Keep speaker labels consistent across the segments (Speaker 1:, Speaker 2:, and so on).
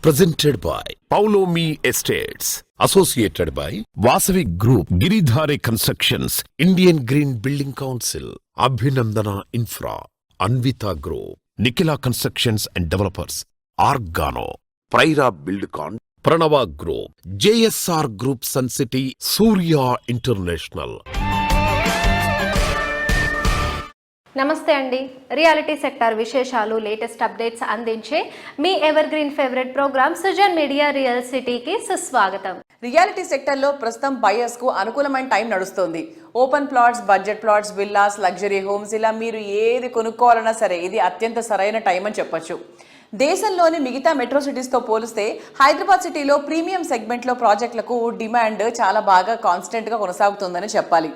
Speaker 1: Presented by Paulomi Estates. Associated by Vasavi Group, Giridhare Constructions, Indian Green Building Council, Abhinandana Infra, Anvita Group, Nikhila Constructions and Developers, Argano, Praira Buildcon, Pranava Group, JSR Group Sun City, Surya International.
Speaker 2: నమస్తే అండి. Reality sector విశేషాలు, latest updates అందించే మీ evergreen favourite programme Sujan media real సిటీకి సుస్వాగతం.
Speaker 3: Reality సెక్టర్లో ప్రస్తుతం buyers కు అనుకూలమైన టైం నడుస్తోంది. Open plots, budget plots, villas, luxury homes, ఇలా మీరు ఏది కొనుక్కోవాలన్నా సరే ఇది అత్యంత సరైన టైం అని చెప్పొచ్చు. దేశంలోని మిగతా మెట్రో సిటీస్తో పోలిస్తే హైదరాబాద్ సిటీలో ప్రీమియం సెగ్మెంట్లో ప్రాజెక్టులకు డిమాండ్ చాలా బాగా కాన్స్టెంట్గా కొనసాగుతుందని చెప్పాలి.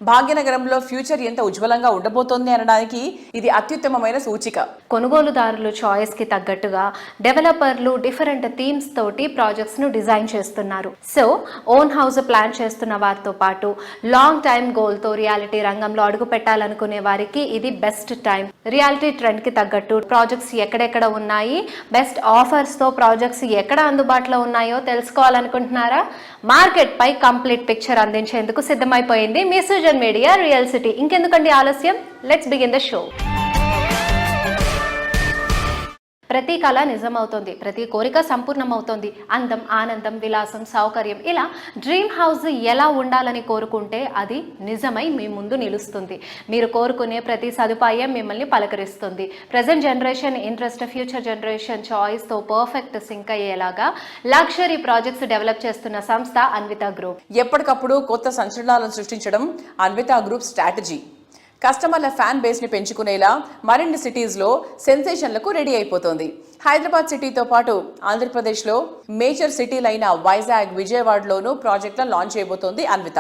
Speaker 3: భాగ్యనగరంలో ఫ్యూచర్ ఎంత ఉజ్వలంగా ఉండబోతోంది అనడానికి ఇది అత్యుత్తమమైన సూచిక.
Speaker 2: కొనుగోలుదారులు చాయిస్కి తగ్గట్టుగా డెవలపర్లు డిఫరెంట్ థీమ్స్ తోటి ప్రాజెక్ట్స్ను డిజైన్ చేస్తున్నారు. సో ఓన్ హౌస్ ప్లాన్ చేస్తున్న వారితో పాటు లాంగ్ టైమ్ గోల్తో రియాలిటీ రంగంలో అడుగు పెట్టాలనుకునే వారికి ఇది బెస్ట్ టైం. రియాలిటీ ట్రెండ్కి తగ్గట్టు ప్రాజెక్ట్స్ ఎక్కడెక్కడ ఉన్నాయి, బెస్ట్ ఆఫర్స్తో ప్రాజెక్ట్స్ ఎక్కడ అందుబాటులో ఉన్నాయో తెలుసుకోవాలనుకుంటున్నారా? మార్కెట్ పై కంప్లీట్ పిక్చర్ అందించేందుకు సిద్ధమైపోయింది మీ సుజన్ మీడియా రియల్ సిటీ. ఇంకెందుకండి ఆలస్యం, లెట్స్ బిగిన్ ద షో. ప్రతి కళ నిజమవుతోంది, ప్రతి కోరిక సంపూర్ణమవుతోంది. అందం, ఆనందం, విలాసం, సౌకర్యం, ఇలా డ్రీమ్ హౌస్ ఎలా ఉండాలని కోరుకుంటే అది నిజమై మీ ముందు నిలుస్తుంది. మీరు కోరుకునే ప్రతి సదుపాయం మిమ్మల్ని పలకరిస్తుంది. Present generation interest, future generation చాయిస్తో పర్ఫెక్ట్ సింక్ అయ్యేలాగా లగ్జరీ ప్రాజెక్ట్స్ డెవలప్ చేస్తున్న సంస్థ అన్వితా గ్రూప్.
Speaker 3: ఎప్పటికప్పుడు కొత్త సంచలనాలను సృష్టించడం అన్వితా గ్రూప్ స్ట్రాటజీ. కస్టమర్ల ఫ్యాన్ బేస్ని పెంచుకునేలా మరిన్ని సిటీస్లో సెన్సేషన్లకు రెడీ అయిపోతోంది. హైదరాబాద్ సిటీతో పాటు ఆంధ్రప్రదేశ్లో మేజర్ సిటీలైన వైజాగ్, విజయవాడలోనూ ప్రాజెక్టులను లాంచ్ చేయబోతోంది Anvita.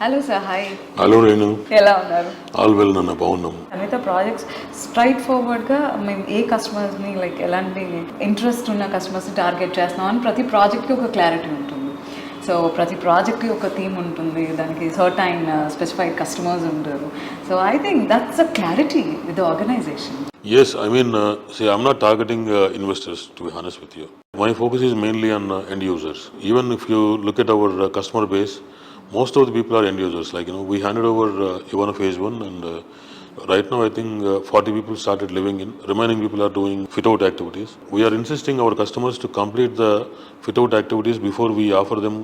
Speaker 3: Hello sir, hi.
Speaker 4: Hello Renu,
Speaker 3: ఎలా ఉన్నారు?
Speaker 4: ఆల్ వెల్ నాన్న, బాగున్నాం.
Speaker 5: అన్విత ప్రాజెక్ట్స్ స్ట్రైట్ ఫార్వర్డ్గా మేము ఏ కస్టమర్స్ని లైక్ ఎలాంటి ఇంట్రెస్ట్ ఉన్న కస్టమర్స్ని టార్గెట్ చేస్తున్నాం అని ప్రతి ప్రాజెక్ట్కి ఒక క్లారిటీ ఉంటుంది. సో ప్రతి ప్రాజెక్ట్కి ఒక థీమ్ ఉంటుంది, దానికి సర్టైన్ స్పెసిఫైడ్ కస్టమర్స్ ఉంటారు. So I think that's a clarity with the organisation.
Speaker 4: Yes, I mean, see, I'm not targeting investors, to be honest with you. My focus is mainly on end users. Even if you look at our customer base, most of the people are end users. Like, we handed over Ivana phase 1 and right now I think 40 people started living in. Remaining people are doing fit-out activities. We are insisting our customers to complete the fit-out activities before we offer them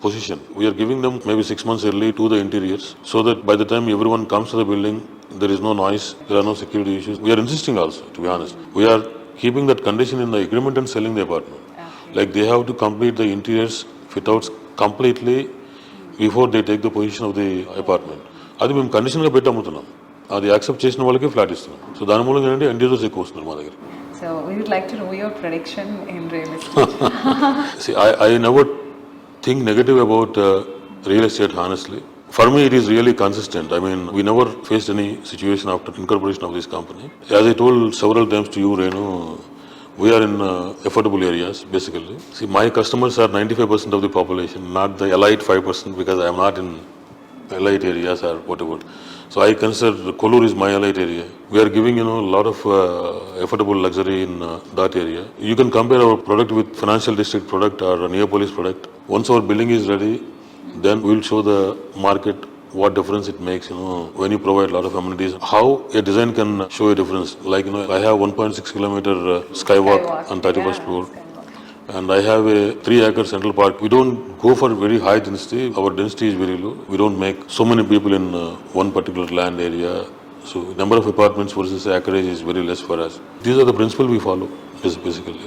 Speaker 4: position. We are giving them maybe 6 months early to the interiors so that by the time everyone comes to the building, there is no noise, there are no security issues. We are insisting also, to be honest. We are keeping that condition in the agreement and selling the apartment. Like they have to complete the interiors fit-outs completely before they take the position of the apartment. అది మేము కండిషన్గా పెట్టి అమ్ముతున్నాం. అది accept చేసిన వాళ్ళకి flat ఇస్తున్నాం. So దాని మూలంగా ఏంటంటే ఎండ్ యూజర్స్ ఎక్కువ వస్తున్నారు మా దగ్గర.
Speaker 5: So we would like to know your prediction in real estate.
Speaker 4: See, I never think negative about real estate, honestly. For me, it is really consistent. I mean, we never faced any situation after incorporation of this company. As I told several times to you, Renu, we are in affordable areas, basically. See, my customers are 95% of the population, not the elite 5%, because I am not in elite areas or whatever. So I consider Kollur is my elite area. We are giving, a lot of affordable luxury in that area. You can compare our product with Financial District product or Neopolis product. Once our building is ready, then we will show the market what difference it makes, when you provide a lot of amenities, how a design can show a difference. Like, I have 1.6 kilometer skywalk on 31st floor. And I have a 3-acre central park. We don't go for very high density. Our density is very low. We don't make so many people in one particular land area. So number of apartments versus acreage is very less for us. These are the principles we follow, basically.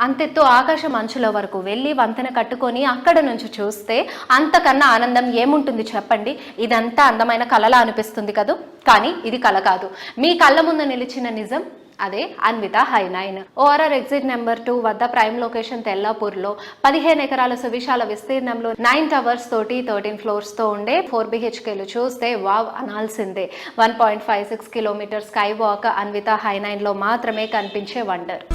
Speaker 2: అంతెత్తు ఆకాశం అంచుల వరకు వెళ్ళి వంతెన కట్టుకొని అక్కడ నుంచి చూస్తే అంతకన్నా ఆనందం ఏముంటుంది చెప్పండి? ఇదంతా అందమైన కళలా అనిపిస్తుంది కదూ, కానీ ఇది కళ కాదు. మీ కళ్ళ ముందు నిలిచిన నిజం అదే అన్విత హై9. ఓఆర్ఆర్ ఎగ్జిట్ నెంబర్ 2 వద్ద ప్రైమ్ లొకేషన్ తెల్లాపూర్లో 15 ఎకరాల సువిశాల విస్తీర్ణంలో 9 టవర్స్ తోటి 13 ఫ్లోర్స్ తో ఉండే 4 BHKలు చూస్తే వావ్ అనాల్సిందే. 1.56 కిలోమీటర్ స్కై వాక్ అన్విత హై9లో మాత్రమే కనిపించే వండర్.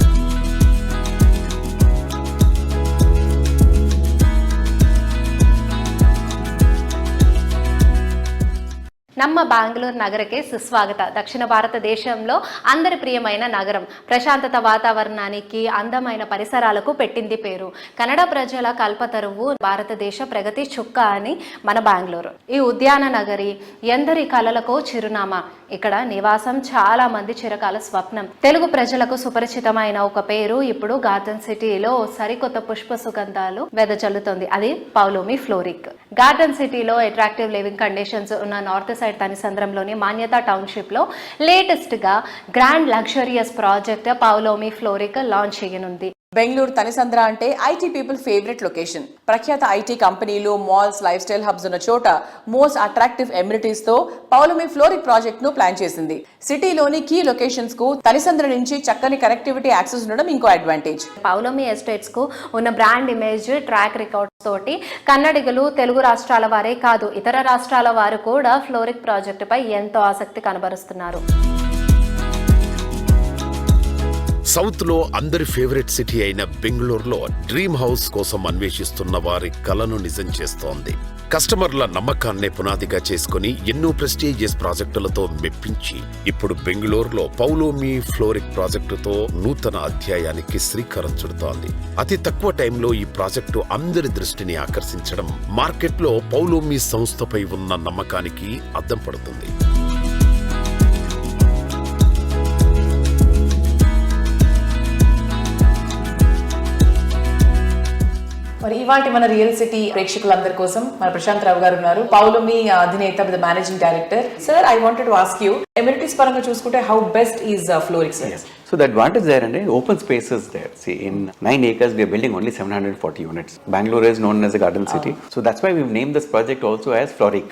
Speaker 2: ನಮ್ಮ ಬ್ಯಾಂಗ್ಳೂರ್ ನಗರಕ್ಕೆ ಸುಸ್ವಾಗತ. దక్షిణ భారతదేశంలో అందరి ప్రియమైన నగరం, ప్రశాంతత వాతావరణానికి, అందమైన పరిసరాలకు పెట్టింది పేరు. కన్నడ ప్రజల కల్పతరువు, భారతదేశ ప్రగతి చుక్క అని మన బెంగళూరు. ఈ ఉద్యాన నగరి ఎందరి కలలకు చిరునామా. ఇక్కడ నివాసం చాలా మంది చిరకాల స్వప్నం. తెలుగు ప్రజలకు సుపరిచితమైన ఒక పేరు ఇప్పుడు గార్డెన్ సిటీలో సరికొత్త పుష్ప సుగంధాలు వెదజల్లుతుంది. అది పౌలోమి ఫ్లోరిక్. గార్డెన్ సిటీలో అట్రాక్టివ్ లివింగ్ కండిషన్స్ ఉన్న నార్త్ సైడ్ తనిసంద్రంలోని మాన్యత టౌన్షిప్ లో లేటెస్ట్ గా grand luxurious project Paulomi fluoric launch చేయనుంది.
Speaker 3: బెంగళూరు తనిసంద్ర అంటే ఐటీ పీపుల్ ఫేవరెట్ లొకేషన్. ప్రఖ్యాత ఐటీ కంపెనీలు, మాల్స్, లైఫ్ స్టైల్ హబ్స్ ఉన్న చోట మోస్ట్ అట్రాక్టివ్ ఎమ్యూనిటీస్ తో పౌలోమి ఫ్లోరిక్ ప్రాజెక్ట్ ను ప్లాన్ చేసింది. సిటీలోని కీ లొకేషన్స్ కు తనిసంద్ర నుంచి చక్కని కనెక్టివిటీ యాక్సెస్ ఉండడం ఇంకో అడ్వాంటేజ్.
Speaker 2: పౌలోమి ఎస్టేట్స్ కు ఉన్న బ్రాండ్ ఇమేజ్, ట్రాక్ రికార్డ్స్ తోటి కన్నడిగులు, తెలుగు రాష్ట్రాల వారే కాదు ఇతర రాష్ట్రాల వారు కూడా ఫ్లోరిక్ ప్రాజెక్టు పై ఎంతో ఆసక్తి కనబరుస్తున్నారు.
Speaker 1: సౌత్ లో అందరి ఫేవరెట్ సిటీ అయిన బెంగళూరులో డ్రీమ్ హౌస్ కోసం అన్వేషిస్తున్న వారి కలను నిజం చేస్తోంది. కస్టమర్ల నమ్మకాన్నే పునాదిగా చేసుకుని ఎన్నో ప్రెస్టీజియస్ ప్రాజెక్టులతో మెప్పించి ఇప్పుడు బెంగళూరులో పౌలోమి ఫ్లోరిక్ ప్రాజెక్టుతో నూతన అధ్యాయానికి శ్రీకారం చుడుతోంది. అతి తక్కువ టైంలో ఈ ప్రాజెక్టు అందరి దృష్టిని ఆకర్షించడం మార్కెట్లో పౌలోమి సంస్థపై ఉన్న నమ్మకానికి అద్దం పడుతుంది.
Speaker 3: మరి ఇవాటి మన రియల్ సిటీ ప్రేక్షకులందరి కోసం మన ప్రశాంత్ రావు గారు ఉన్నారు, పౌలోమి అధినేత, managing director. Sir, I wanted to ask you, amenities పరంగా చూసుకుంటే how best is fluoric?
Speaker 6: So the advantage there and open spaces there. See, in 9 acres we are building only 740 units. Bangalore is known as a garden city. So that's why we've named this project also as Floric.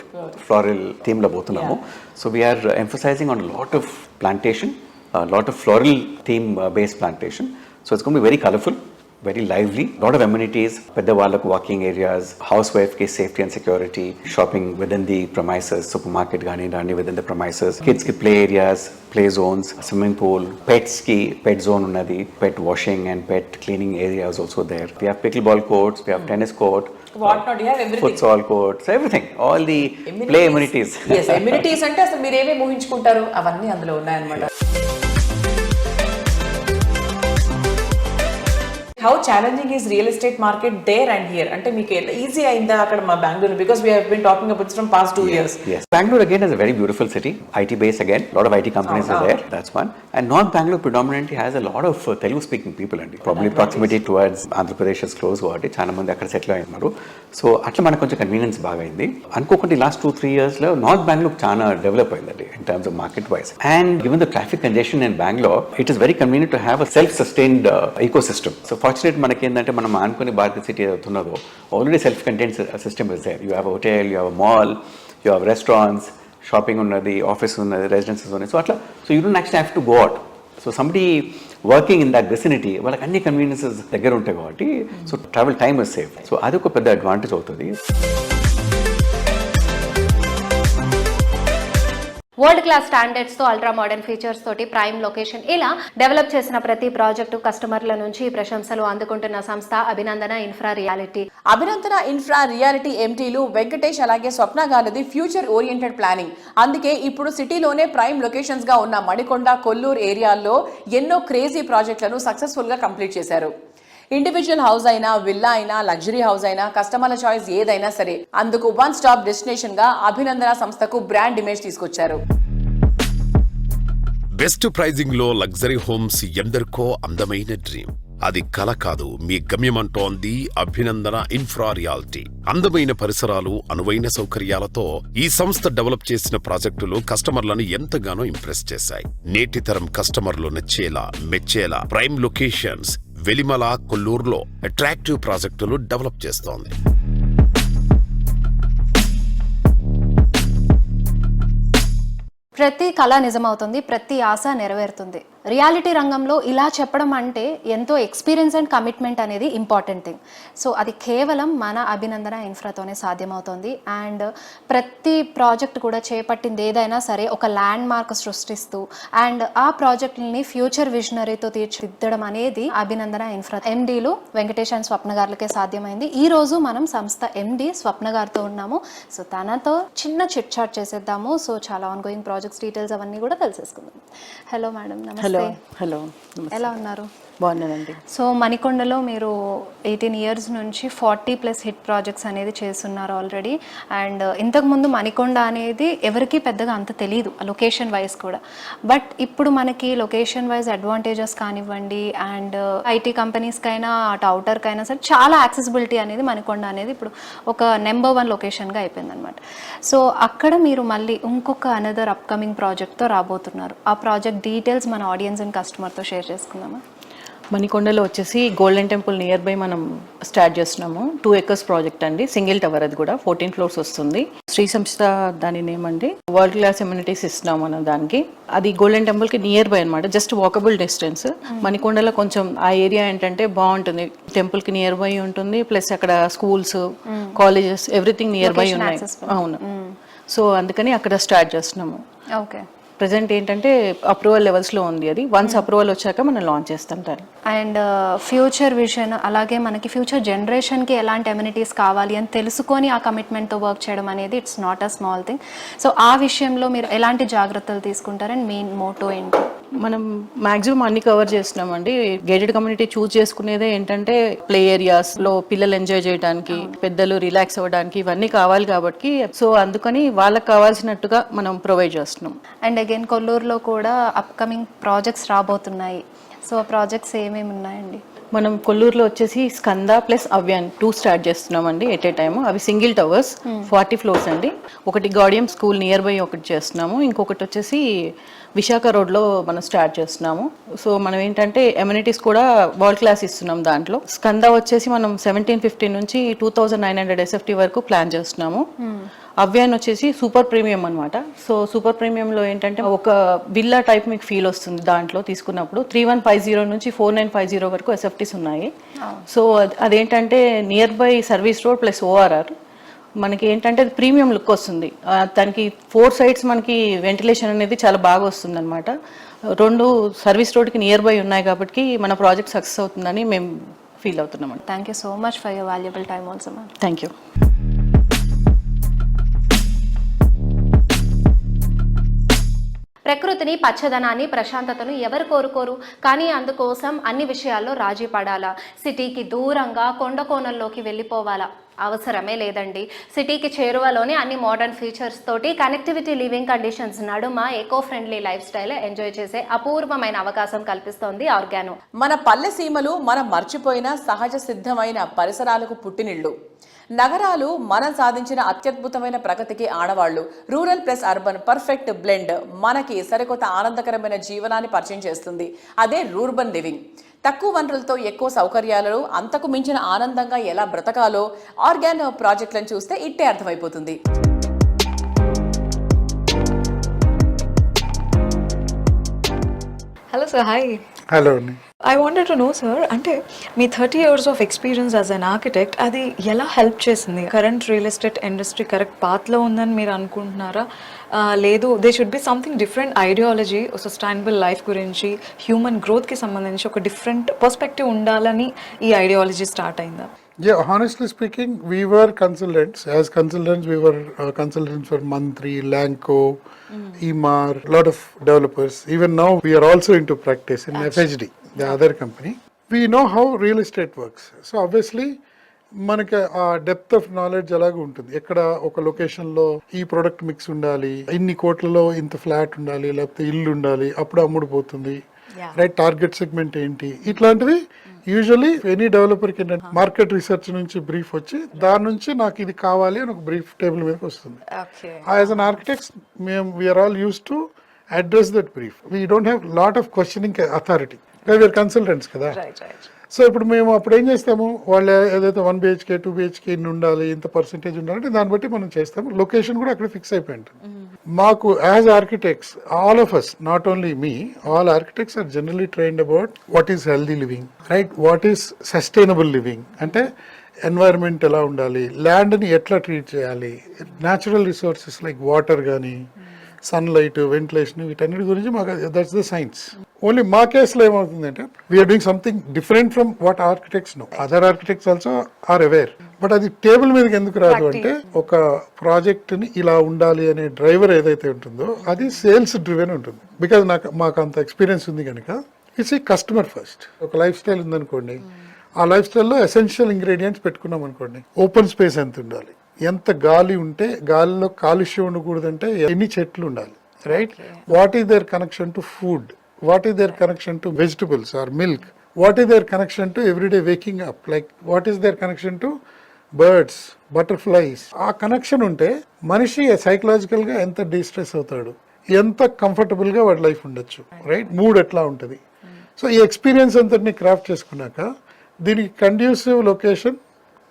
Speaker 6: Floral theme la bothunnamu. So we are emphasizing on a lot of plantation, a lot of floral theme based plantation. So it's going to be very colorful, very lively, lot of amenities, peddavalakku walking areas, housewife ki safety and security, shopping within the premises, supermarket gaani within the premises, kids ki play areas, play zones, swimming pool, pets ki pet zone unnadi, pet washing and pet cleaning areas also there. We have pickleball courts, we have tennis court,
Speaker 3: What not, you have everything.
Speaker 6: futsal courts, everything, all the play amenities.
Speaker 3: Yes, amenities అంటే అసలు మీరు ఏమేమి ఊహించుకుంటారు అవన్నీ అందులో ఉన్నాయన్నమాట. How challenging is real estate market there and here? అంటే మీకు easy అయిందా అక్కడ మా Bengaluru? Because we have been talking about this from past 2 years.
Speaker 6: Yes. Bangalore again is a very beautiful city. IT base again. A lot of IT companies are there. That's one. And North Bangalore predominantly has a lot of Telugu speaking people and probably proximity towards Andhra Pradesh is close కాబట్టి చాలా మంది అక్కడ settle అయ్యారు. So అట్లా మనకు కొంచెం convenience బాగా అయింది. అనుకోకుండా లాస్ట్ 2-3 years లో నార్త్ బెంగళూరు చాలా డెవలప్ అయిందండి in terms of market wise. And given the traffic congestion in Bangalore, it is very convenient to have a self-sustained ecosystem. So fortunate మనకి ఏంటంటే మనం అనుకుని భారత సిటీ అవుతున్నదో already self contained system is there. You have hotel, you have mall, you have restaurants, shopping ఉన్నది, office ఉన్నది, residences ఉన్నాయి. So అట్లా so you don't actually have to go out. So somebody working in that vicinity వాళ్ళకి అన్ని conveniences దగ్గర ఉంటాయి కాబట్టి so travel time is safe. So అది ఒక పెద్ద అడ్వాంటేజ్ అవుతుంది.
Speaker 2: వరల్డ్ క్లాస్ స్టాండర్డ్స్ తో అల్ట్రా మోడర్న్ ఫీచర్స్ తోటి ప్రైమ్ లొకేషన్ ఇలా డెవలప్ చేసిన ప్రతి ప్రాజెక్టు కస్టమర్ల నుంచి ప్రశంసలు అందుకుంటున్న సంస్థ అభినందన ఇన్ఫ్రా రియాలిటీ.
Speaker 3: అభినందన ఇన్ఫ్రా రియాలిటీ ఎంటీలు వెంకటేష్ అలాగే స్వప్న గారిది ఫ్యూచర్ ఓరియంటెడ్ ప్లానింగ్. అందుకే ఇప్పుడు సిటీలోనే ప్రైమ్ లొకేషన్స్ గా ఉన్న మణికొండ, కొల్లూరు ఏరియాల్లో ఎన్నో క్రేజీ ప్రాజెక్టులను సక్సెస్ఫుల్ గా కంప్లీట్ చేశారు. ఇండివిజువల్ హౌస్ అయినా, విల్లా అయినా, లగ్జరీ హౌస్ అయినా, కస్టమర్ల చాయిస్ ఏదైనా సరే అందుకు వన్ స్టాప్ డెస్టినేషన్ గా అభినందన సంస్థకు బ్రాండ్ ఇమేజ్ తీసుకొచ్చారు.
Speaker 1: బెస్ట్ ప్రైజింగ్ లో లగ్జరీ హోమ్స్ ఎందరికో అందమైన డ్రీమ్. అది కల కాదు, మీ గమ్యమంటోంది అభినందన ఇన్ఫ్రా రియాలిటీ. అందమైన పరిసరాలు, అనువైన సౌకర్యాలతో ఈ సంస్థ డెవలప్ చేసిన ప్రాజెక్టులు కస్టమర్లను ఎంతగానో ఇంప్రెస్ చేశాయి. నేటి తరం కస్టమర్లు నచ్చేలా, మెచ్చేలా ప్రైమ్ లొకేషన్స్ వెలిమల, కొల్లూరులో అట్రాక్టివ్ ప్రాజెక్టులు డెవలప్ చేస్తోంది.
Speaker 2: ప్రతి కళ నిజమవుతుంది, ప్రతి ఆశ నెరవేరుతుంది. రియాలిటీ రంగంలో ఇలా చెప్పడం అంటే ఎంతో ఎక్స్పీరియన్స్ అండ్ కమిట్మెంట్ అనేది ఇంపార్టెంట్ థింగ్. సో అది కేవలం మన అభినందన ఇన్ఫ్రాతోనే సాధ్యమవుతుంది. అండ్ ప్రతి ప్రాజెక్ట్ కూడా చేపట్టింది ఏదైనా సరే ఒక ల్యాండ్ మార్క్ సృష్టిస్తూ అండ్ ఆ ప్రాజెక్టులని ఫ్యూచర్ విజనరీతో తీర్చిదిద్దడం అనేది అభినందన ఇన్ఫ్రా ఎండీలు వెంకటేష్ అండ్ స్వప్న గారులకే సాధ్యమైంది. ఈ రోజు మనం సంస్థ ఎండి స్వప్న గారితో ఉన్నాము. సో తనతో చిన్న చిట్ చాట్ చేసేద్దాము. సో చాలా ఆన్గోయింగ్ ప్రాజెక్ట్స్ డీటెయిల్స్ అవన్నీ కూడా తెలిసేసుకుందాం. హలో మేడం, నమస్తే.
Speaker 7: హలో,
Speaker 2: ఎలా ఉన్నారు?
Speaker 7: బాగున్నానండి.
Speaker 2: సో మణికొండలో మీరు 18 ఇయర్స్ నుంచి 40+ హిట్ ప్రాజెక్ట్స్ అనేది చేస్తున్నారు ఆల్రెడీ. అండ్ ఇంతకుముందు మణికొండ అనేది ఎవరికి పెద్దగా అంత తెలియదు లొకేషన్ వైజ్ కూడా. బట్ ఇప్పుడు మనకి లొకేషన్ వైజ్ అడ్వాంటేజెస్ కానివ్వండి అండ్ ఐటీ కంపెనీస్కైనా అటు అవుటర్కైనా సరే చాలా యాక్సెసిబిలిటీ అనేది మణికొండ అనేది ఇప్పుడు ఒక నెంబర్ 1 లొకేషన్గా అయిపోయింది అనమాట. సో అక్కడ మీరు మళ్ళీ ఇంకొక అనదర్ అప్కమింగ్ ప్రాజెక్ట్తో రాబోతున్నారు. ఆ ప్రాజెక్ట్ డీటెయిల్స్ మన ఆడియన్స్ అండ్ కస్టమర్తో షేర్ చేసుకుందామా?
Speaker 7: మణికొండలో వచ్చేసి గోల్డెన్ టెంపుల్ నియర్ బై మనం స్టార్ట్ చేస్తున్నాము. 2 acres ప్రాజెక్ట్ అండి, సింగిల్ టవర్, అది కూడా 14 floors వస్తుంది. శ్రీ సంస్థ దాని నేమ్ అండి. వరల్డ్ క్లాస్ ఎమ్యూనిటీస్ ఇస్తున్నాం మనం దానికి. అది గోల్డెన్ టెంపుల్ కి నియర్ బై అనమాట, జస్ట్ వాకబుల్ డిస్టెన్స్. మణికొండలో కొంచెం ఆ ఏరియా ఏంటంటే బాగుంటుంది, టెంపుల్ కి నియర్ బై ఉంటుంది, ప్లస్ అక్కడ schools, colleges, everything near by ఉన్నాయి. అవును, సో అందుకని అక్కడ స్టార్ట్ చేస్తున్నాము.
Speaker 2: ఓకే.
Speaker 7: ప్రజెంట్ ఏంటంటే అప్రూవల్ లెవెల్స్లో ఉంది అది. వన్స్ అప్రూవల్ వచ్చాక మనం లాంచ్ చేస్తాం దాన్ని.
Speaker 2: అండ్ ఫ్యూచర్ విజన్, అలాగే మనకి ఫ్యూచర్ జనరేషన్కి ఎలాంటి అమ్యూనిటీస్ కావాలి అని తెలుసుకొని ఆ కమిట్మెంట్తో వర్క్ చేయడం అనేది it's not a small thing. So ఆ విషయంలో మీరు ఎలాంటి జాగ్రత్తలు తీసుకుంటారని మెయిన్ మోటో ఏంటి?
Speaker 7: మనం మాక్సిమం అన్ని కవర్ చేస్తున్నామండి. గేటెడ్ కమ్యూనిటీ చూస్ చేసుకునేదే ఏంటంటే ప్లే ఏరియాస్ లో పిల్లలు ఎంజాయ్ చేయడానికి, పెద్దలు రిలాక్స్ అవ్వడానికి ఇవన్నీ కావాలి కాబట్టి, సో అందుకని వాళ్ళకి కావాల్సినట్టుగా మనం ప్రొవైడ్ చేస్తున్నాం.
Speaker 2: అండ్ అగైన్ కొల్లూరులో కూడా అప్కమింగ్ ప్రాజెక్ట్స్ రాబోతున్నాయి. సో ఆ ప్రాజెక్ట్స్ ఏమేమి ఉన్నాయండి?
Speaker 7: మనం కొల్లూరులో వచ్చేసి స్కంద ప్లస్ అవ్యాన్ 2 స్టార్ట్ చేస్తున్నామండి ఎట్ ఏ టైమ్. అవి సింగిల్ టవర్స్ 40 floors అండి. ఒకటి గాడియం స్కూల్ నియర్ బై ఒకటి చేస్తున్నాము, ఇంకొకటి వచ్చేసి విశాఖ రోడ్లో మనం స్టార్ట్ చేస్తున్నాము. సో మనం ఏంటంటే ఎమ్యూనిటీస్ కూడా వరల్డ్ క్లాస్ ఇస్తున్నాం దాంట్లో. స్కంద వచ్చేసి మనం 1750 నుంచి 2900 SFT వరకు ప్లాన్ చేస్తున్నాము. అవ్యాన్ వచ్చేసి సూపర్ ప్రీమియం అనమాట. సో సూపర్ ప్రీమియంలో ఏంటంటే ఒక విల్లా టైప్ మీకు ఫీల్ వస్తుంది దాంట్లో తీసుకున్నప్పుడు. 3150 నుంచి 4950 వరకు SFTs ఉన్నాయి. సో అదేంటంటే near by service road plus ORR. మనకి ఏంటంటే ప్రీమియం లుక్ వస్తుంది. దానికి 4 sides మనకి వెంటిలేషన్ అనేది చాలా బాగా వస్తుంది అనమాట. 2 సర్వీస్ రోడ్కి నియర్ బై ఉన్నాయి కాబట్టి మన ప్రాజెక్ట్ సక్సెస్ అవుతుందని మేము ఫీల్ అవుతున్నాం.
Speaker 2: Thank you so much for your valuable time also ma'am.
Speaker 7: Thank you.
Speaker 2: ప్రకృతిని, పచ్చదనాన్ని, ప్రశాంతతను ఎవరు కోరుకోరు? కానీ అందుకోసం అన్ని విషయాల్లో రాజీ పడాలా? సిటీకి దూరంగా కొండ కోణంలోకి వెళ్ళిపోవాలా? అవసరమే లేదండి. సిటీకి చేరువలోనే అన్ని మోడర్న్ ఫీచర్స్ తోటి కనెక్టివిటీ, లివింగ్ కండిషన్స్ నడుమ eco friendly life style enjoy చేసే అపూర్వమైన అవకాశం కల్పిస్తోంది ఆర్గానో.
Speaker 3: మన పల్లె సీమలు మనం మర్చిపోయిన సహజ సిద్ధమైన పరిసరాలకు పుట్టినిళ్ళు. నగరాలు మనం సాధించిన అత్యద్భుతమైన ప్రగతికి ఆడవాళ్లు. Rural plus urban perfect blend మనకి సరికొత్త ఆనందకరమైన జీవనాన్ని పరిచయం చేస్తుంది. అదే రూర్బన్ లివింగ్. తక్కువ వనరులతో ఎక్కువ సౌకర్యాలలో అంతకు మించిన ఆనందంగా ఎలా బ్రతకాలో ఆర్గానో ప్రాజెక్టులను చూస్తే ఇట్టే అర్థమైపోతుంది.
Speaker 5: Hello sir, hi.
Speaker 8: Hello.
Speaker 5: I wanted to know sir, అంటే మీ 30 years of experience as an architect అది ఎలా హెల్ప్ చేసింది? Current real estate industry correct పాత్లో ఉందని మీరు అనుకుంటున్నారా? లేదు, they should be something different ideology, sustainable life గురించి, హ్యూమన్ గ్రోత్కి సంబంధించి ఒక డిఫరెంట్ పర్స్పెక్టివ్ ఉండాలని ఈ ఐడియాలజీ స్టార్ట్ అయిందా?
Speaker 8: Yeah, honestly speaking, we were consultants. As consultants, we were consultants for Mantri, Lanco, EMAR, a lot of developers. Even now, we are also into practice in FHD, the other company. We know how real estate works. So obviously, మనకి ఆ depth of knowledge అలాగే ఉంటుంది. ఎక్కడ ఒక లొకేషన్లో ఈ product mix ఉండాలి, ఇన్ని కోట్లలో ఇంత ఫ్లాట్ ఉండాలి, లేకపోతే ఇల్లు ఉండాలి, అప్పుడు అమ్ముడుపోతుంది, రైట్? టార్గెట్ సెగ్మెంట్ ఏంటి, ఇట్లాంటివి యూజువల్లీ ఎనీ డెవలపర్కి ఏంటంటే మార్కెట్ రీసెర్చ్ నుంచి బ్రీఫ్ వచ్చి దాని నుంచి నాకు ఇది కావాలి అని ఒక బ్రీఫ్ టేబుల్ మీదకి వస్తుంది. యాజ్ అన్ ఆర్కిటెక్ట్స్ మేము we are all use to address that brief. We don't have lot of questioning authority, we are consultants కదా. సో ఇప్పుడు మేము అప్పుడు ఏం చేస్తాము, వాళ్ళు ఏదైతే 1 BHK 2 BHK ఇన్ని ఉండాలి, ఇంత పర్సెంటేజ్ ఉండాలంటే దాన్ని బట్టి మనం చేస్తాము. లొకేషన్ కూడా అక్కడ ఫిక్స్ అయిపోయి ఉంటుంది. Maku, as architects, all of us, not only me, all architects are generally trained about what is healthy living, right? What is sustainable living? అంటే ఎన్వైరన్మెంట్ ఎలా ఉండాలి, ల్యాండ్ని ఎట్లా ట్రీట్ చేయాలి, న్యాచురల్ రిసోర్సెస్ లైక్ వాటర్ కానీ sunlight, ventilation, వీటన్నిటి గురించి మాకు దట్స్ ద సైన్స్. ఓన్లీ మా కేసులో ఏమవుతుందంటే we are doing something different from what architects know. Other architects also are aware. But అది టేబుల్ మీదకి ఎందుకు రాదు అంటే ఒక ప్రాజెక్ట్ని ఇలా ఉండాలి అనే డ్రైవర్ ఏదైతే ఉంటుందో అది సేల్స్ డ్రివెన్ ఉంటుంది. బికాజ్ మాకు అంత ఎక్స్పీరియన్స్ ఉంది కనుక ఇట్స్ ఈ కస్టమర్ ఫస్ట్. ఒక లైఫ్ స్టైల్ ఉందనుకోండి, ఆ లైఫ్ స్టైల్లో ఎసెన్షియల్ ఇంగ్రీడియంట్స్ పెట్టుకున్నాం అనుకోండి. ఓపెన్ స్పేస్ ఎంత ఉండాలి, ఎంత గాలి ఉంటే గాలిలో కాలుష్యం ఉండకూడదంటే ఎన్ని చెట్లు ఉండాలి, right? What is their connection to food, what is their connection to vegetables or milk, what is their connection to everyday waking up, like what is their connection to birds, butterflies. ఆ connection ఉంటే మనిషి psychological గా ఎంత distress అవుతాడు, ఎంత comfortable గా వాడి life ఉండొచ్చు, రైట్? మూడ్ ఎట్లా ఉంటుంది. సో ఈ ఎక్స్పీరియన్స్ అంతటిని క్రాఫ్ట్ చేసుకున్నాక దీనికి కండ్యూసివ్ లొకేషన్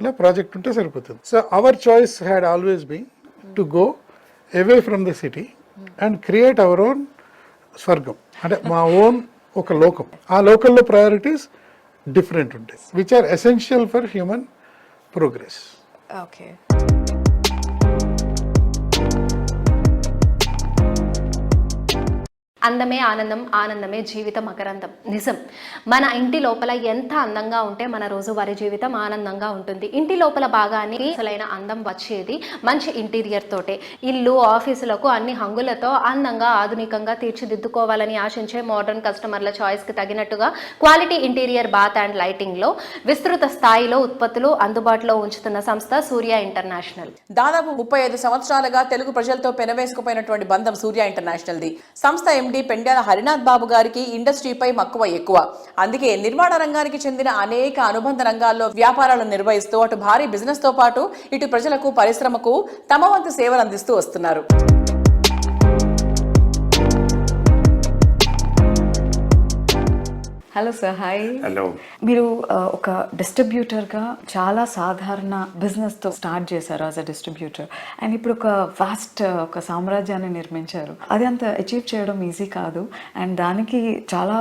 Speaker 8: ఇలా ప్రాజెక్ట్ ఉంటే సరిపోతుంది. So our choice had always been to go away from the city and create our own స్వర్గం, అంటే మా ఓన్ ఒక లోకం. ఆ లోకల్లో ప్రయారిటీస్ డిఫరెంట్ ఉంటాయి, which are essential for human progress.
Speaker 5: Okay.
Speaker 2: అందమే ఆనందం, ఆనందమే జీవితం మకరందం. నిజం. మన ఇంటి లోపల ఎంత అందంగా ఉంటే మన రోజువారీ జీవితం ఆనందంగా ఉంటుంది. ఇంటి లోపల భాగానికి అసలైన అందం వచ్చేది మంచి ఇంటీరియర్ తోటే. ఇల్లు, ఆఫీసులకు అన్ని హంగులతో అందంగా ఆధునికంగా తీర్చిదిద్దుకోవాలని ఆశించే మోడర్న్ కస్టమర్ల చాయిస్కి తగినట్టుగా క్వాలిటీ ఇంటీరియర్ బాత్ అండ్ లైటింగ్లో విస్తృత స్థాయిలో ఉత్పత్తులు అందుబాటులో ఉంచుతున్న సంస్థ సూర్య ఇంటర్నేషనల్.
Speaker 3: దాదాపు 35 సంవత్సరాలుగా తెలుగు ప్రజలతో పెనవేసుకుపోయినటువంటి బంధం సూర్య ఇంటర్నేషనల్ది. సంస్థ ఎండి పెండ్యాల హరినాథ్ బాబు గారికి ఇండస్ట్రీపై మక్కువ ఎక్కువ. అందుకే నిర్మాణ రంగానికి చెందిన అనేక అనుబంధ రంగాల్లో వ్యాపారాలను నిర్వహిస్తూ అటు భారీ బిజినెస్ తో పాటు ఇటు ప్రజలకు, పరిశ్రమకు తమ వంతు సేవలు అందిస్తూ వస్తున్నారు.
Speaker 5: Hello sir, hi.
Speaker 6: హలో.
Speaker 5: మీరు ఒక డిస్ట్రిబ్యూటర్గా చాలా సాధారణ బిజినెస్తో స్టార్ట్ చేశారు యాజ్ అ డిస్ట్రిబ్యూటర్, అండ్ ఇప్పుడు ఒక వాస్ట్ ఒక సామ్రాజ్యాన్ని నిర్మించారు. అది అంత అచీవ్ చేయడం ఈజీ కాదు, అండ్ దానికి చాలా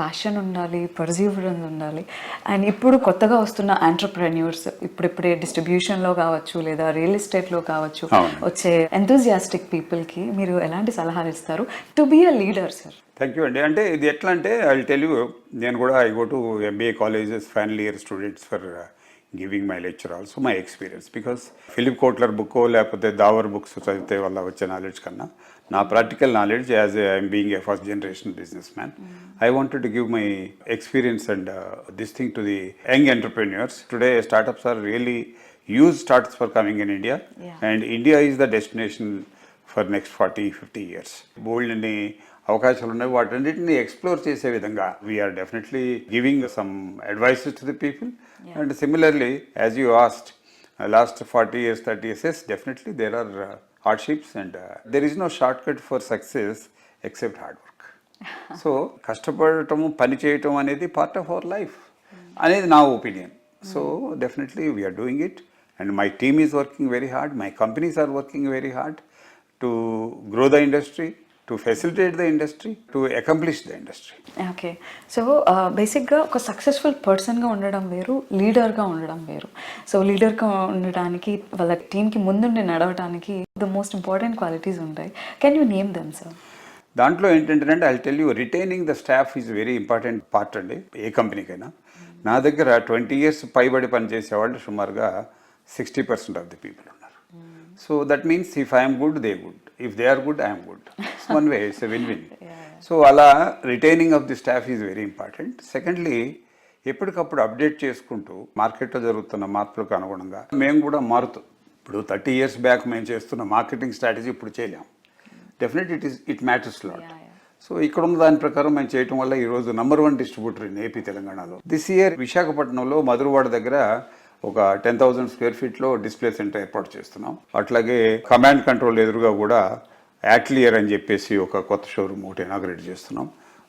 Speaker 5: ప్యాషన్ ఉండాలి, పర్సీవరెన్స్ ఉండాలి. అండ్ ఇప్పుడు కొత్తగా వస్తున్న ఎంటర్ప్రెన్యూర్స్, ఇప్పుడిప్పుడే డిస్ట్రిబ్యూషన్లో కావచ్చు లేదా రియల్ ఎస్టేట్లో కావచ్చు వచ్చే ఎంతూజియాస్టిక్ పీపుల్కి మీరు ఎలాంటి సలహాలు ఇస్తారు to be a leader sir?
Speaker 9: Thank you అండి. అంటే ఇది ఎట్లా అంటే ఐ టెల్ యూ, నేను కూడా I go to MBA colleges, final year students for giving my lecture also my experience. Because Philip Kotler book లేకపోతే దావర్ బుక్స్ చదివితే వల్ల వచ్చే నాలెడ్జ్ కన్నా నా practical knowledge as I'm being a first generation businessman, I wanted to give my experience and this thing to the young entrepreneurs. Today startups are really huge startups for coming in India, and India is the destination for next 40-50 years. Bold and అవకాశాలు ఉన్నాయి, వాటన్నిటిని explore చేసే విధంగా we are definitely giving some advices to the people. And similarly as you asked, last 40 years 30 years, yes, definitely there are hardships and there is no shortcut for success except hard work. So కష్టపడటము, పని చేయటం అనేది part of our life అనేది నా opinion. So definitely we are doing it, and my team is working very hard, my companies are working very hard to grow the industry, to facilitate the industry, to accomplish the industry.
Speaker 5: Okay. So బేసిక్గా ఒక successful పర్సన్గా ఉండడం వేరు, లీడర్గా ఉండడం వేరు. So లీడర్గా ఉండడానికి వాళ్ళ టీంకి ముందుండి నడవడానికి ద మోస్ట్ ఇంపార్టెంట్ క్వాలిటీస్ ఉంటాయి. Can you name them sir?
Speaker 9: దాంట్లో ఏంటంటే I tell you, retaining the staff is very important part అండి ఏ కంపెనీకైనా. నా దగ్గర 20 years పైబడి పనిచేసేవాళ్ళు సుమారుగా 60% ఆఫ్ ది పీపుల్ ఉన్నారు. So that means if I'm good, they good, if they are good, I'm good. It's one way, it's a win win. So అలా retaining of the staff is very important. Secondly, ఎప్పటికప్పుడు update చేసుకుంటూ మార్కెట్లో జరుగుతున్న మార్పులకు అనుగుణంగా మేము కూడా మారుతాం. ఇప్పుడు 30 years బ్యాక్ మేము చేస్తున్న మార్కెటింగ్ స్ట్రాటజీ ఇప్పుడు చేయలేము. Definite it matters lot. So ఇక్కడ ఉన్న దాని ప్రకారం మేము చేయటం వల్ల ఈరోజు నంబర్ 1 డిస్ట్రిబ్యూటర్ ఇన్ ఏపీ తెలంగాణలో. దిస్ ఇయర్ విశాఖపట్నంలో మధురవాడ దగ్గర ఒక 10,000 square feet డిస్ప్లే సెంటర్ ఏర్పాటు చేస్తున్నాం. అట్లాగే కమాండ్ కంట్రోల్ ఎదురుగా కూడా యాక్లియర్ అని చెప్పేసి ఒక కొత్త షోరూమ్ ఒకటి ఇనాగ్రేట్ చేస్తున్నాం.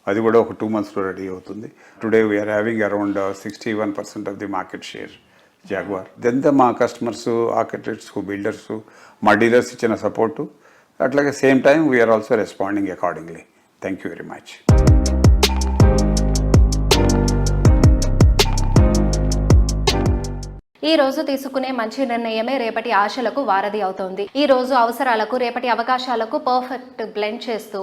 Speaker 9: అది కూడా ఒక 2 monthsలో రెడీ అవుతుంది. Today we are having around 61% of the market share Jaguar. ఇదంతా మా కస్టమర్స్, ఆర్కిటెక్ట్స్, బిల్డర్స్, మా డీలర్స్ ఇచ్చిన సపోర్టు, అట్లాగే same time we are also responding accordingly. Thank you very much.
Speaker 2: ఈ రోజు తీసుకునే మంచి నిర్ణయమే రేపటి ఆశలకు వారధి అవుతోంది. ఈ రోజు అవసరాలకు రేపటి అవకాశాలకు పర్ఫెక్ట్ బ్లెండ్ చేస్తూ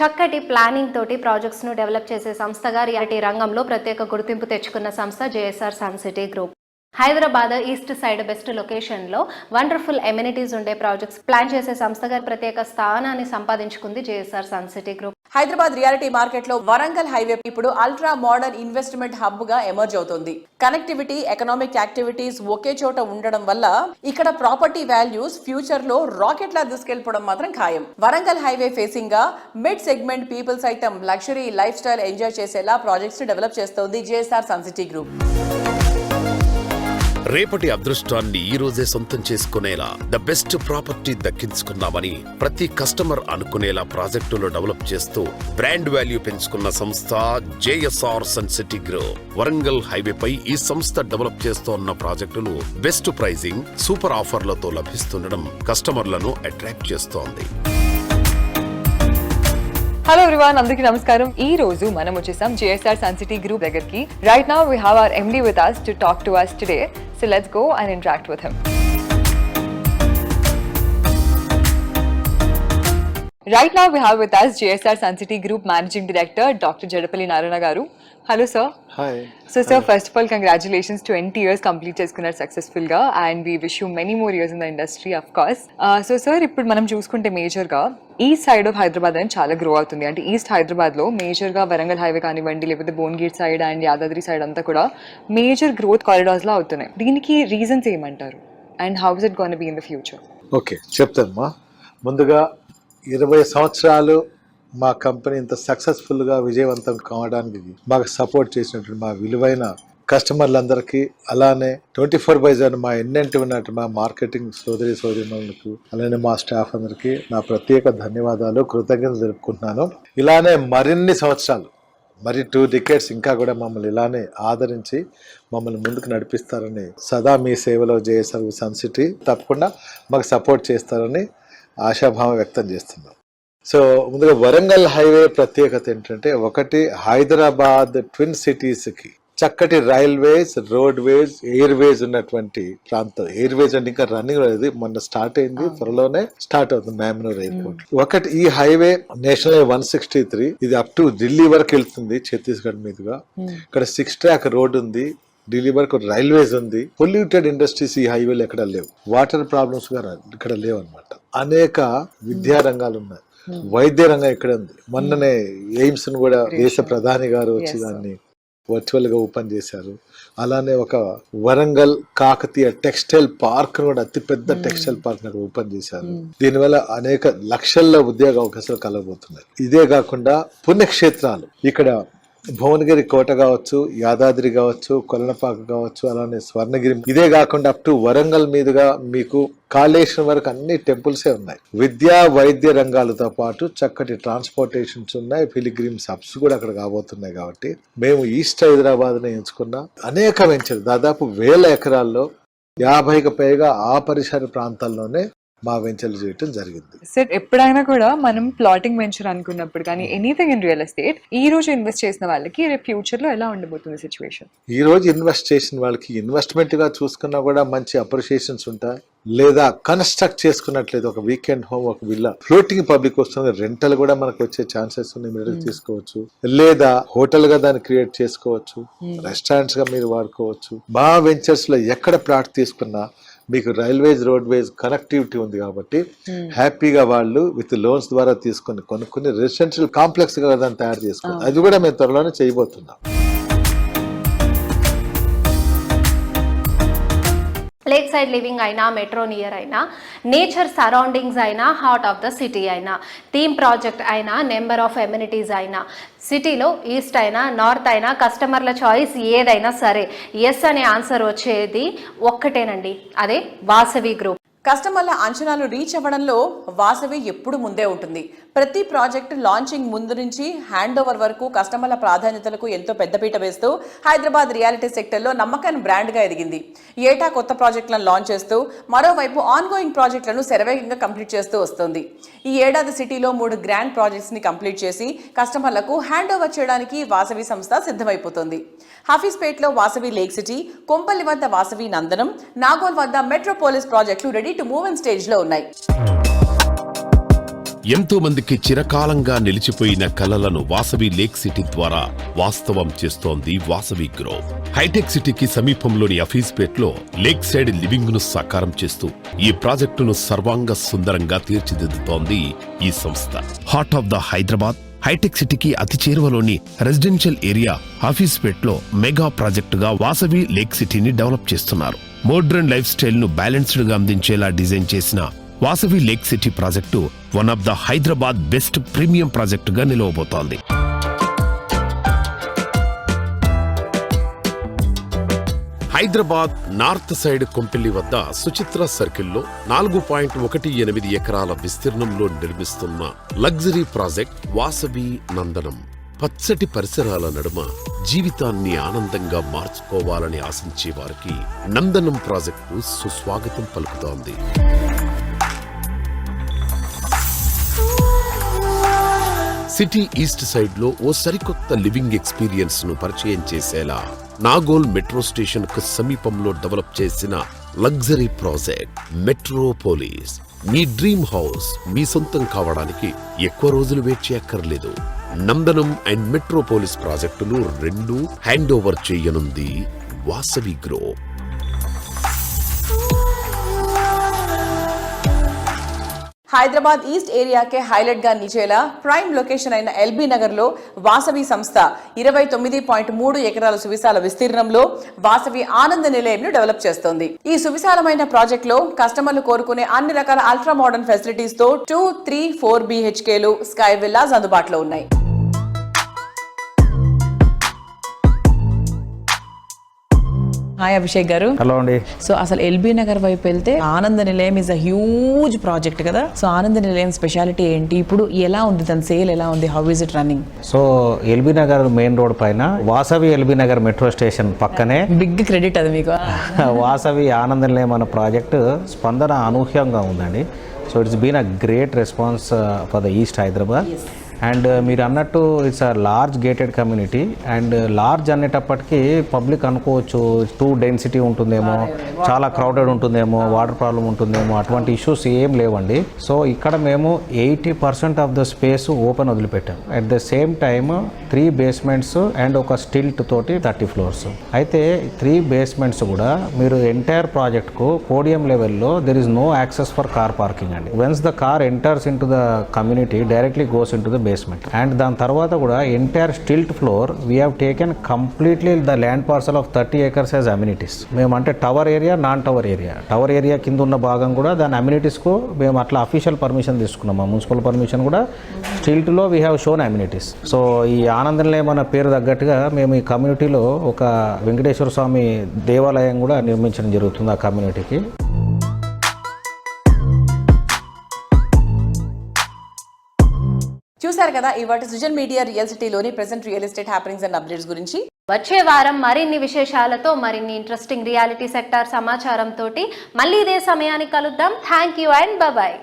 Speaker 2: చక్కటి ప్లానింగ్ తోటి ప్రాజెక్ట్స్ ను డెవలప్ చేసే సంస్థగా రియాలిటీ రంగంలో ప్రత్యేక గుర్తింపు తెచ్చుకున్న సంస్థ JSR sun city group. Hyderabad east side best లొకేషన్లో వండర్ఫుల్ ఎమ్యూనిటీస్ ఉండే ప్రాజెక్ట్స్ ప్లాన్ చేసే సంస్థగా ప్రత్యేక స్థానాన్ని సంపాదించుకుంది JSR sun city group.
Speaker 3: Hyderabad reality market లో వరంగల్ హైవే ఇప్పుడు అల్ట్రా మోడర్న్ ఇన్వెస్ట్మెంట్ హబ్ గా ఎమర్జ్ అవుతుంది. కనెక్టివిటీ, ఎకనామిక్ యాక్టివిటీస్ ఒకే చోట ఉండడం వల్ల ఇక్కడ ప్రాపర్టీ వాల్యూస్ ఫ్యూచర్ లో రాకెట్ లా దూసుకెళ్లిపోవడం మాత్రం ఖాయం. వరంగల్ హైవే ఫేసింగ్ గా మిడ్ సెగ్మెంట్ పీపుల్ సైతం లగ్జరీ లైఫ్ స్టైల్ ఎంజాయ్ చేసేలా ప్రాజెక్ట్స్ డెవలప్ చేస్తోంది జేఎస్ఆర్ సన్ సిటీ గ్రూప్.
Speaker 1: రేపటి అదృష్టాన్ని ఈ రోజే సొంతం చేసుకునేలా ద బెస్ట్ ప్రాపర్టీ దక్కించుకున్నామని ప్రతి కస్టమర్ అనుకునేలా ప్రాజెక్టులు డెవలప్ చేస్తూ బ్రాండ్ వాల్యూ పెంచుకున్న సంస్థ JSR sun city group. Warangal హైవేపై ఈ సంస్థ డెవలప్ చేస్తోన్న ప్రాజెక్టులు బెస్ట్ ప్రైజింగ్, సూపర్ ఆఫర్లతో లభిస్తుండడం కస్టమర్లను అట్రాక్ట్ చేస్తోంది.
Speaker 10: హలో ఎవ్రీవన్, అందరికీ నమస్కారం. ఈ రోజు మనం వచ్చేసాం జేఎస్ఆర్ సన్ సిటీ గ్రూప్ దగ్గరికి. Right now we have our MD with us to talk to us today. So let's go and interact with him. Right now we have with us JSR Sun City Group Managing Director Dr. Jadapalli Narayana garu. Hello sir.
Speaker 8: Hi.
Speaker 10: So sir, first of all congratulations, 20 years complete చేసుకున్నారు successful గా, and we wish you many more years in the industry of course. So sir, ఇప్పుడు మనం చూసుకుంటే major గా east side of Hyderabad అని చాలా grow అవుతుంది. అంటే ఈస్ట్ హైదరాబాద్ లో మేజర్ గా వరంగల్ హైవే కానివ్వండి, లేకపోతే Bhuvanagiri side and Yadadri side అంతా కూడా మేజర్ గ్రోత్ కారిడార్స్ లా అవుతున్నాయి. దీనికి రీజన్స్ ఏమంటారు, and how is it gonna be in the future?
Speaker 11: Okay, చెప్తానమ్మా. ముందుగా 20 సంవత్సరాలు మా కంపెనీ ఇంత సక్సెస్ఫుల్గా విజయవంతం కావడానికి మాకు సపోర్ట్ చేసినటువంటి మా విలువైన కస్టమర్లందరికీ, అలానే 24/7 మా ఎన్నెంటి ఉన్నట్టు మా మార్కెటింగ్ సోదరిమణులకు, అలానే మా స్టాఫ్ అందరికీ నా ప్రత్యేక ధన్యవాదాలు, కృతజ్ఞతలు తెలుపుకుంటున్నాను. ఇలానే మరిన్ని సంవత్సరాలు, మరి 2 decades ఇంకా కూడా మమ్మల్ని ఇలానే ఆదరించి మమ్మల్ని ముందుకు నడిపిస్తారని, సదా మీ సేవలో జేఎస్ఆర్ సన్ సిటీ తప్పకుండా మాకు సపోర్ట్ చేస్తారని ఆశాభావం వ్యక్తం చేస్తున్నాం. సో ముందుగా వరంగల్ హైవే ప్రత్యేకత ఏంటంటే, ఒకటి హైదరాబాద్ ట్విన్ సిటీస్కి చక్కటి రైల్వేస్, రోడ్వేస్, ఎయిర్వేస్ ఉన్నటువంటి ప్రాంతం. ఎయిర్వేస్ అంటే ఇంకా రన్నింగ్ లేదు, మొన్న స్టార్ట్ అయింది, త్వరలోనే స్టార్ట్ అవుతుంది మ్యామ్నూర్ ఎయిర్పోర్ట్. ఒకటి ఈ హైవే నేషనల్ 163, ఇది అప్ టు ఢిల్లీ వరకు వెళ్తుంది ఛత్తీస్గఢ్ మీదుగా. ఇక్కడ 6 track రోడ్ ఉంది, ఢిల్లీ వరకు రైల్వేస్ ఉంది. పొల్యూటెడ్ ఇండస్ట్రీస్ ఈ హైవేలో ఎక్కడ లేవు, వాటర్ ప్రాబ్లమ్స్ కూడా ఇక్కడ లేవు అనమాట. అనేక విద్యా రంగాలు ఉన్నాయి, వైద్య రంగం ఇక్కడ ఉంది. మొన్ననే ఎయిమ్స్ ను కూడా దేశ ప్రధాని గారు వచ్చి దాన్ని వర్చువల్ గా ఓపెన్ చేశారు. అలానే ఒక వరంగల్ కాకతీయ టెక్స్టైల్ పార్క్ కూడా, అతిపెద్ద టెక్స్టైల్ పార్క్ ఓపెన్ చేశారు. దీనివల్ల అనేక లక్షల ఉద్యోగ అవకాశాలు కలగబోతున్నాయి. ఇదే కాకుండా పుణ్యక్షేత్రాలు ఇక్కడ భువనగిరి కోట కావచ్చు, యాదాద్రి కావచ్చు, కొలనపాక కావచ్చు, అలానే స్వర్ణగిరి. ఇదే కాకుండా అప్ టు వరంగల్ మీదుగా మీకు కాళేశ్వరం వరకు అన్ని టెంపుల్సే ఉన్నాయి. విద్యా వైద్య రంగాలతో పాటు చక్కటి ట్రాన్స్పోర్టేషన్స్ ఉన్నాయి, పిలిగ్రిమ్స్ హబ్స్ కూడా అక్కడ కాబోతున్నాయి. కాబట్టి మేము ఈస్ట్ హైదరాబాద్ ని ఎంచుకున్న అనేక వెంచర్, దాదాపు 1000 ఎకరాల్లో 50కి పైగా ఆ పరిసర ప్రాంతాల్లోనే మా వెంచర్లు చేయటం జరిగింది.
Speaker 10: సార్, ఎప్పుడైనా కూడా మనం ప్లాటింగ్ వెంచర్ అనుకున్నప్పుడు కానీ ఎనీథింగ్ ఇన్ రియల్ ఎస్టేట్, ఈ రోజు ఇన్వెస్ట్ చేసిన వాళ్ళకి రేపు ఫ్యూచర్ లో ఎలా ఉండబోతుంది సిచ్యువేషన్?
Speaker 11: ఈ రోజు ఇన్వెస్ట్ చేసిన వాళ్ళకి ఇన్వెస్ట్మెంట్ గా చూసుకున్నా కూడా మంచి అప్రిషియేషన్స్ ఉంటాయి. లేదా కన్స్ట్రక్ట్ చేసుకున్నట్లయితే ఒక వీకెండ్ హోమ్, ఒక విల్లా ఫ్లోటింగ్ పబ్లిక్ వస్తుంది, రెంటల్ కూడా మనకు వచ్చే ఛాన్సెస్ ఉన్నాయి, మీరు తీసుకోవచ్చు. లేదా హోటల్ గా దాన్ని క్రియేట్ చేసుకోవచ్చు, రెస్టారెంట్స్ గా మీరు వాడుకోవచ్చు. మా వెంచర్స్ లో ఎక్కడ ప్లాట్ తీసుకున్నా మీకు రైల్వేస్, రోడ్వేస్ కనెక్టివిటీ ఉంది కాబట్టి హ్యాపీగా వాళ్ళు విత్ లోన్స్ ద్వారా తీసుకొని కొనుక్కుని రెసిడెన్షియల్ కాంప్లెక్స్ గా దాన్ని తయారు చేసుకోవాలి. అది కూడా మేము త్వరలోనే చేయబోతున్నాం.
Speaker 2: లేక్ సైడ్ లివింగ్ అయినా, మెట్రో నియర్ అయినా, నేచర్ సరౌండింగ్స్ అయినా, హార్ట్ ఆఫ్ ద సిటీ అయినా, థీమ్ ప్రాజెక్ట్ అయినా, నెంబర్ ఆఫ్ ఎమ్యూనిటీస్ అయినా, సిటీలో ఈస్ట్ అయినా, నార్త్ అయినా, కస్టమర్ల చాయిస్ ఏదైనా సరే ఎస్ అనే ఆన్సర్ వచ్చేది ఒక్కటేనండి, అదే వాసవి గ్రూప్.
Speaker 3: కస్టమర్ల అంచనాలు రీచ్ అవ్వడంలో వాసవి ఎప్పుడు ముందే ఉంటుంది. ప్రతి ప్రాజెక్ట్ లాంచింగ్ ముందు నుంచి హ్యాండ్ ఓవర్ వరకు కస్టమర్ల ప్రాధాన్యతలకు ఎంతో పెద్దపీట వేస్తూ హైదరాబాద్ రియాలిటీ సెక్టర్లో నమ్మకమైన బ్రాండ్గా ఎదిగింది. ఏటా కొత్త ప్రాజెక్టులను లాంచ్ చేస్తూ మరోవైపు ఆన్గోయింగ్ ప్రాజెక్టులను శరవేగంగా కంప్లీట్ చేస్తూ వస్తుంది. ఈ ఏడాది సిటీలో 3 గ్రాండ్ ప్రాజెక్ట్స్ని కంప్లీట్ చేసి కస్టమర్లకు హ్యాండ్ ఓవర్ చేయడానికి వాసవి సంస్థ సిద్ధమైపోతుంది. హఫీజ్పేట్లో వాసవి లేక్ సిటీ, కొంపల్లి వద్ద వాసవి నందనం, నాగోల్ వద్ద మెట్రోపోలిస్ ప్రాజెక్టులు ready to move in stage లో ఉన్నాయి.
Speaker 1: ఎంతో మందికి చిరకాలంగా నిలిచిపోయిన కలలను వాసవి లేక్ సిటీ ద్వారా వాస్తవం చేస్తోంది వాసవి గ్రూప్. హైటెక్ సిటీకి సమీపంలోని అఫీజ్పేట్లో లేక్ సైడ్ లివింగ్ ను సాకారం చేస్తూ ఈ ప్రాజెక్టును సర్వాంగ సుందరంగా తీర్చిదిద్దుతోంది ఈ సంస్థ. Heart of the Hyderabad hitech సిటీకి అతి చేరువలోని రెసిడెన్షియల్ ఏరియా అఫీజ్పేట్లో మెగా ప్రాజెక్టుగా వాసవి లేక్ సిటీని డెవలప్ చేస్తున్నారు. మోడ్రన్ లైఫ్ స్టైల్ ను బ్యాలెన్స్డ్ గా అందించేలా డిజైన్ చేసిన Vasavi lake city project one of the Hyderabad best premium ప్రాజెక్టుగా నిలవబోతోంది. హైదరాబాద్ నార్త్ సైడ్ కొంపెల్లి వద్ద సుచిత్ర సర్కిల్లో 4.18 ఎకరాల విస్తీర్ణంలో నిర్మిస్తున్న లగ్జరీ ప్రాజెక్ట్ వాసవి నందనం. పచ్చటి పరిసరాల నడుమ జీవితాన్ని ఆనందంగా మార్చుకోవాలని ఆశించే వారికి నందనం ప్రాజెక్టు సుస్వాగతం పలుకుతోంది. సిటీ ఈస్ట్ సైడ్ లో ఓ సరికొత్త లివింగ్ ఎక్స్పీరియన్స్ ను పరిచయం చేసేలా నాగోల్ మెట్రో స్టేషన్ కు సమీపంలో డెవలప్ చేసిన లగ్జరీ ప్రాజెక్ట్ మెట్రోపోలిస్. మీ డ్రీమ్ హౌస్ మీ సొంతం కావడానికి ఎక్కువ రోజులు వెయిట్ చేయక్కర్లేదు. నందనం అండ్ మెట్రోపోలిస్ ప్రాజెక్టులు 2 హ్యాండ్ ఓవర్ చేయనుంది వాసవి గ్రూప్.
Speaker 3: హైదరాబాద్ ఈస్ట్ ఏరియాకే హైలైట్ గా నిలిచేలా ప్రైమ్ లొకేషన్ అయిన ఎల్బీ నగర్ లో వాసవి సంస్థ 29.3 ఎకరాల సువిశాల విస్తీర్ణంలో వాసవి ఆనంద నిలయంను డెవలప్ చేస్తోంది. ఈ సువిశాలమైన ప్రాజెక్ట్ లో కస్టమర్లు కోరుకునే అన్ని రకాల అల్ట్రా మోడర్న్ ఫెసిలిటీస్ తో 2, 3, 4 BHKలు, స్కై విల్లాస్ అందుబాటులో ఉన్నాయి.
Speaker 12: హాయ్ అభిషేక్ గారు.
Speaker 6: హలో అండి.
Speaker 12: సో అసలు ఎల్బీ నగర్ వైపు వెళ్తే ఆనంద నిలయం ఇస్ అ హ్యూజ్ ప్రాజెక్ట్ కదా. సో ఆనంద నిలయం స్పెషాలిటీ ఏంటి, ఇప్పుడు ఎలా ఉంది, తన సేల్ ఎలా ఉంది, how is it running?
Speaker 6: So LB Nagar main road పైన వాసవి ఎల్బీ నగర్ మెట్రో స్టేషన్ పక్కనే
Speaker 12: బిగ్ క్రెడిట్ అది మీకు.
Speaker 6: వాసవి ఆనంద నిలయం అన్న ప్రాజెక్టు స్పందన అనూహ్యంగా ఉందండి. So it's been a great response for the east Hyderabad. And మీరు అన్నట్టు it's a large gated community. And large అనేటప్పటికీ పబ్లిక్ అనుకోవచ్చు టూ డెన్సిటీ ఉంటుందేమో, చాలా క్రౌడెడ్ ఉంటుందేమో, వాటర్ ప్రాబ్లం ఉంటుందేమో, అటువంటి ఇష్యూస్ ఏం లేవండి. సో ఇక్కడ మేము 80% ఆఫ్ ద స్పేస్ ఓపెన్ వదిలిపెట్టాం. At the same time 3 basements and ఒక స్టిల్ట్ తోటి 30 floors. అయితే 3 basements కూడా మీరు ఎంటైర్ ప్రాజెక్ట్కు పోడియం లెవెల్లో there is no access for car parking అండి. Once the car enters into the community directly goes into the basement. And దాని తర్వాత కూడా entire stilt floor we have taken completely the land parcel of 30 acres as amenities. మేము అంటే tower area, non tower area, tower area కింద ఉన్న భాగం కూడా దాని అమ్యూనిటీస్కు మేము అట్లా అఫీషియల్ పర్మిషన్ తీసుకున్నాం. మున్సిపల్ పర్మిషన్ కూడా స్టిల్ట్లో we have shown amenities. So ఈ ఆనంద నిలయం అన్న పేరు తగ్గట్టుగా మేము ఈ కమ్యూనిటీలో ఒక వెంకటేశ్వర స్వామి దేవాలయం కూడా నిర్మించడం జరుగుతుంది ఆ కమ్యూనిటీకి.
Speaker 3: చూశారు కదా ఇవాటి సృజన్ మీడియా రియల్ సిటీలోని present real estate happenings and updates గురించి.
Speaker 2: వచ్చే వారం మరిన్ని విశేషాలతో, మరిన్ని ఇంట్రెస్టింగ్ రియాలిటీ సెక్టార్ సమాచారం తోటి మళ్ళీ ఇదే సమయానికి కలుద్దాం. Thank you and bye.